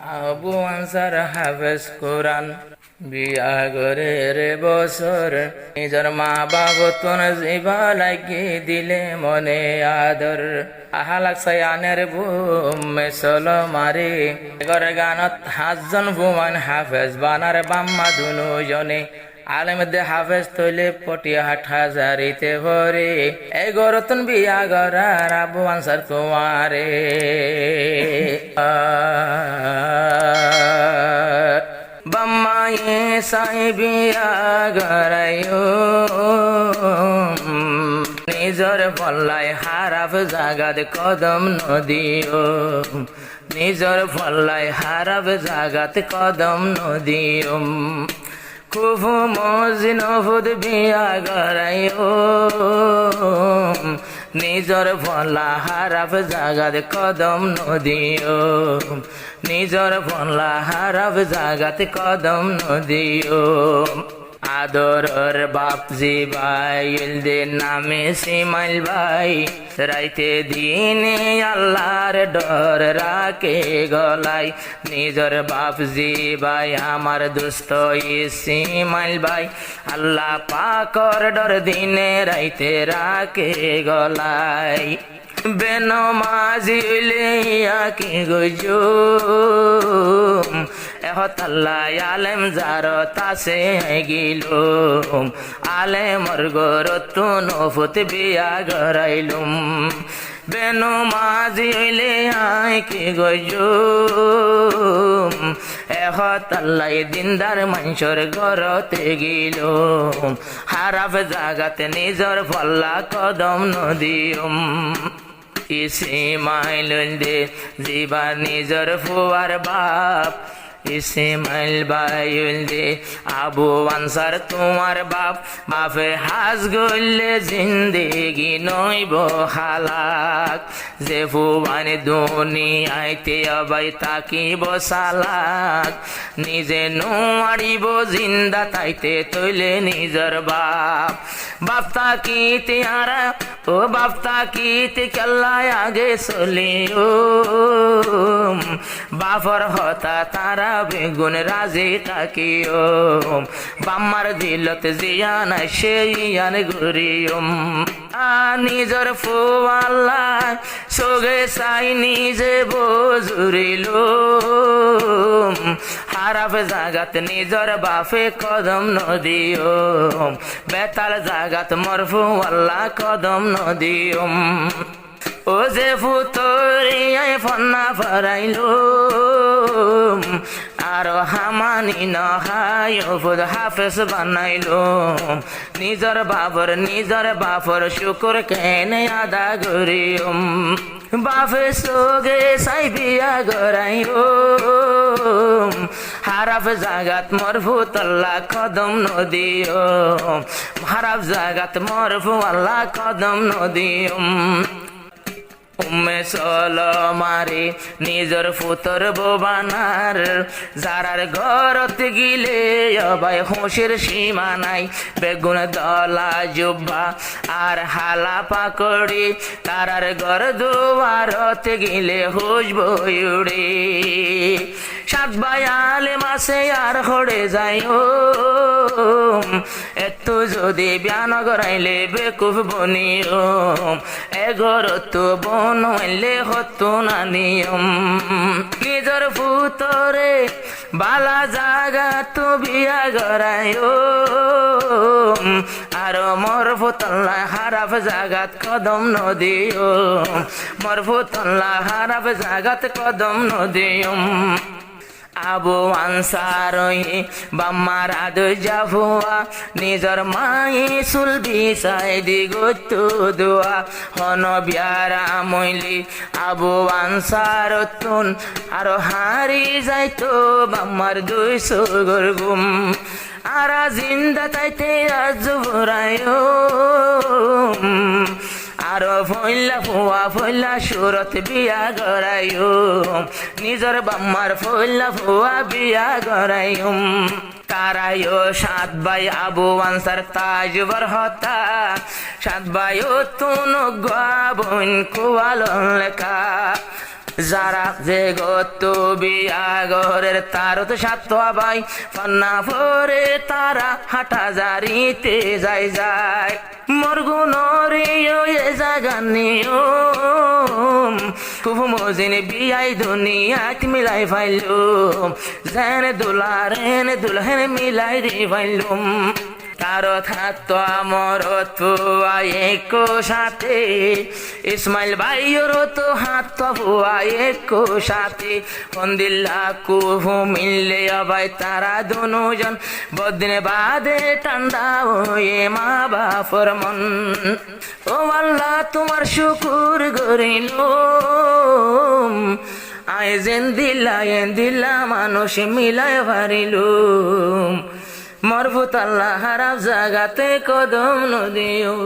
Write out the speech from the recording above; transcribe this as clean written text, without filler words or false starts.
Abu answer হাফেজ কোরআন বিয়া করে রে বছর নিজের মা বাবু তুন জিবা লাগি দিলে মনে আদর আহালাক সায়ানের বুমে চলো মারি গরে গানত 5জন বুমান হাফেজ বানার বাম্মা দুনু জনে আলেম দে হাফেজ তৈলে পটিয়াহাট হাজারিতে ভরে এই গরতন বিয়া গরার আবু আনসার তোমারে বাম্মায়ে সাই বিয়া গরায়ো নিজর পল্লায় হারাফ জাগাত কদম নদিও নিজর পল্লায় হারাফ জাগাত কদম নদিও কুফু মজিন ফুদ বিয়া গরায়ো নিজর ফলা হারাফ জাগাত কদম নদিও নিজর ফলা হারাফ জাগাত কদম নদিও আদরর বাপজি ভাই দে নামে সিমাইল ভাই রাইতে দিনে আল্লাহর ডর রাখে গলাই নিজর বাপজি ভাই আমার দুস্থ সিমাইল ভাই আল্লাহ পাকর ডর দিনে রাইতে রাখে গলাই বেনমাজি হইলে কি গজো এহতাল্লাহ আলেম জারত আছে গিল আলেমর গরত নফত বিয়া গরাইলুম বেনমাজি হইলে কি গজো এহতাল্লাহ দিনদার মানুষের ঘরতে গিল হারাফ জাগাতে নিজর ফল্লা কদম নদিয়ম ইসমাইল দে জিবার নিজর ফুয়ার বাপ ইসমাইল বাইল দে আবু আনসার তোমার বাপ বাপে হাজ গলে জিন্দেগি নইব হালাক যে ফুয়ানি দুনিয়াইতে অবাই তাকিব সালাক নিজে নোয়ারিব জিন্দা তাইতে তৈলে নিজর বাপ বাপ তাকিতে আরা ও বাপ তাকিতে কেল্লায় আগে চলিও বাপর হতা তারা বেগুন রাজে তাকিও বাম্মার দিলত জিয়ান সেইয়ান ঘুরিয়ম নিজর ফুয়াল্লা সোগে সাই নিজে বজুরিল হারাফ জাগাত নিজর বাপে কদম নদিও বেতাল জাগাত মরফু আল্লাহ কদম নদিয়ম ও যে ফুতরিয়ায় ফন্না ফরাইলো আরো হামানি নহাই ফুদ হাফেজ বানাইলো নিজর বাপর শুকুর কেনে আদা করিয়ম বাপে সোগে সাই বিয়া গরাইও হারাফ জাগাত মরফু তল্লা কদম নদিও হারাফ জাগাত মরফু আল্লাহ কদম নদিয়ম উম্মে চলো মারি নিজর ফুতর বোবানার যারার ঘরত গিলে অবাই হুঁশের সীমা নাই বেগুন দলা জুব্বা আর হালা পাকড়ি তারার ঘর দুয়ারত গিলে হুশ বইউড়ি সাত বায়ালে মাসে আর হড়ে যাই ও এত যদি বিয়ান গরাইলে বেকুফ বনিও এগর তো বন হইলে হতো না নিয়ম নিজর ফুতরে বালা জাগা তো বিয়া গরাইও আর মরফুতল্লাহ হারাফ জাগাত কদম নদিও মরফুতল্লাহ হারাফ জাগাত কদম নদিয়ম আবু আনসার বাম্মার আদ জাফুয়া নিজর মাই সুল বিসাই দিগত দোয়া হন বিয়ারা মইলি আবু আনসার তুন আরো হারি যাইতো বাম্মার 200 গরগুম আরা জিন্দা তাইতে আজ ভরায়ো আরো ফইলা সুরত বিয়া গরায়ো নিজর বাম্মার ফুয়া বিয়া গরায়ো তারায়ো 7 ভাই আবু আনসার তাজবর হতা 7 ভাই তুন বোন কুয়াল লেখা যারা যে গত বিয়াগরের তার তো সাত ভাই পান্না পরে তারা হাঁটা জারিতে যায় মরগুনরে জাগানিও খুব মজিন বিয়াই দুনিয়াত মিলাই ফাইলুম যেন দুলহেন মিলাই দি ফাইলুম তারো থাকতো আমার তো একো সাথে ইসমাইল ভাইয়ের তো হাত বুয়া একো সাথে হন্দিল্লা কুহু মিললে আবাই তারা দুজন বদিনে বাদে ঠান্ডা হয়ে মা বাপর মন ও আল্লাহ তোমার শুকুর করিল আয় যেন দিলা মানুষ মিলাই পারিলুম মরভুত আল্লাহ হারাম জাগাতে কদম নদিও